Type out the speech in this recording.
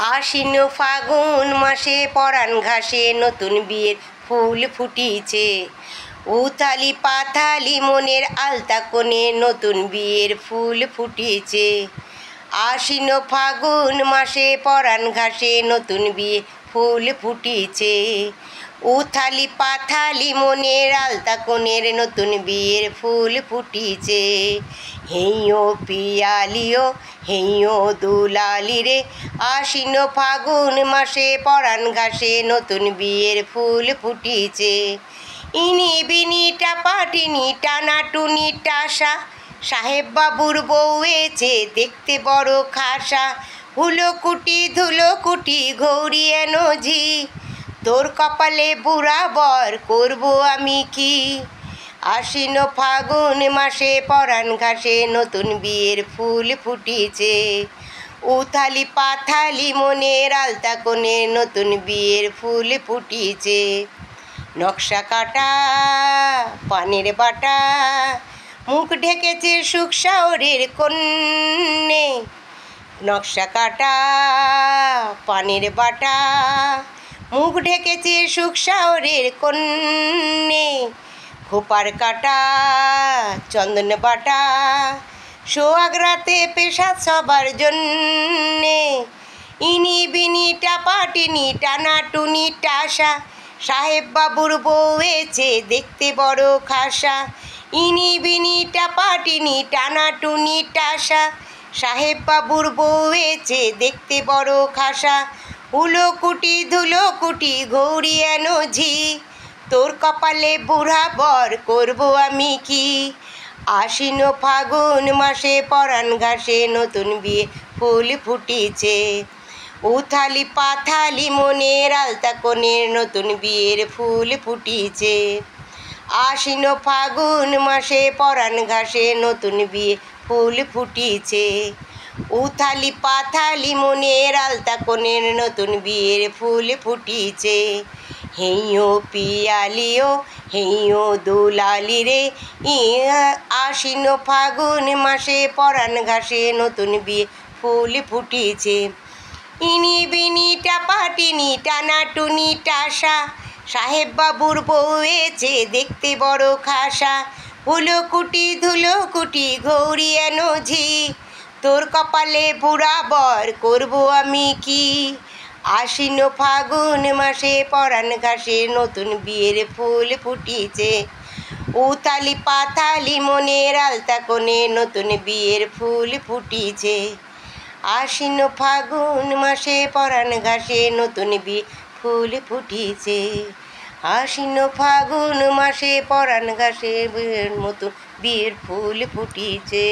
আশ্বিন ফাগুন মাসে পরাণ ঘাসে নতুন বিয়ের ফুল ফুটিছে। উথালি পাথালি মনের আলতা কোণে নতুন বিয়ের ফুল ফুটিছে। আশ্বিন ফাগুন মাসে পরাণ ঘাসে নতুন বিয়ে ফুল ফুটিছে। উথালি পাথালি মনের আলতা কোণের নতুন বিয়ের ফুল ফুটিছে। হেইও পিয়ালিও হেইও দুলালি রে, আশ্বিন ফাগুন মাসে পরাণ ঘাসে নতুন বিয়ের ফুল ফুটিছে। ইনি বিনি টাপাটিনি টানাটুনি টাসা, সাহেব বাবুর বউয়েছে দেখতে বড় খাসা। হুলোকুটি ধুলোকুটি ঘৌরি এনো ঝি, তোর কপালে বুড়া বর করবো আমি কি। আশ্বিন ফাগুন মাসে পরাণ ঘাসে নতুন বিয়ের ফুল ফুটিছে। উথালি পাথালি মনের আলতা কোণে নতুন বিয়ের ফুল ফুটিছে। নকশা কাটা পানের বাটা, মুখ ঢেকেছে সুখ শাওরের কন্যে। নকশা কাটা পানের বাটা, মুখ ঢেকেছে সুখ শাওরের কন্যে। খোপার কাটা চন্দন বাটা, সোহাগ রাতে পেশাদ সবার জন্যে। ইনি বিনি টাপাটিনি টানাটুনি টাসা, সাহেব বাবুর বউয়েছে দেখতে বড় খাসা। ইনি বিনি টাপাটিনি টানাটুনি টাসা, সাহেব বাবুর বউয়েছে দেখতে বড় খাসা। হুলোকুটি ধুলোকুটি ঘৌরি এনো ঝি, তোর কপালে বুড়া বর করবো আমি কি। আশ্বিন ফাগুন মাসে পরাণ ঘাসে নতুন বিয়ে ফুল ফুটিছে। উথালি পাথালি মনের আলতা কোণের নতুন বিয়ের ফুল ফুটিছে। আশ্বিন ফাগুন মাসে পরাণ ঘাসে নতুন বিয়ে ফুল ফুটিছে। উথালি পাথালি মনের আলতা কোণের নতুন বিয়ের ফুল ফুটিছে। হেইও পিয়ালিও হেইও দুলালি রে, আশ্বিন ফাগুন মাসে পরাণ ঘাসে নতুন বিয়ে ফুল ফুটিছে। ইনি বিনি টাপাটিনি টানাটুনি টাসা, সাহেব বাবুর বউয়েছে দেখতে বড় খাসা। হুলোকুটি ধুলোকুটি ঘৌরি এনো ঝি, তোর কপালে বুড়া বর করবো আমি কি। আশ্বিন ফাগুন মাসে পরাণ ঘাসে নতুন বিয়ের ফুল ফুটিছে। উথালি পাথালি মনের আলতা কোণে নতুন বিয়ের ফুল ফুটিছে। আশ্বিন ফাগুন মাসে পরাণ ঘাসে নতুন বিয়ে ফুল ফুটিছে। আশ্বিন ফাগুন মাসে পরাণ ঘাসে নতুন বিয়ের ফুল ফুটিছে।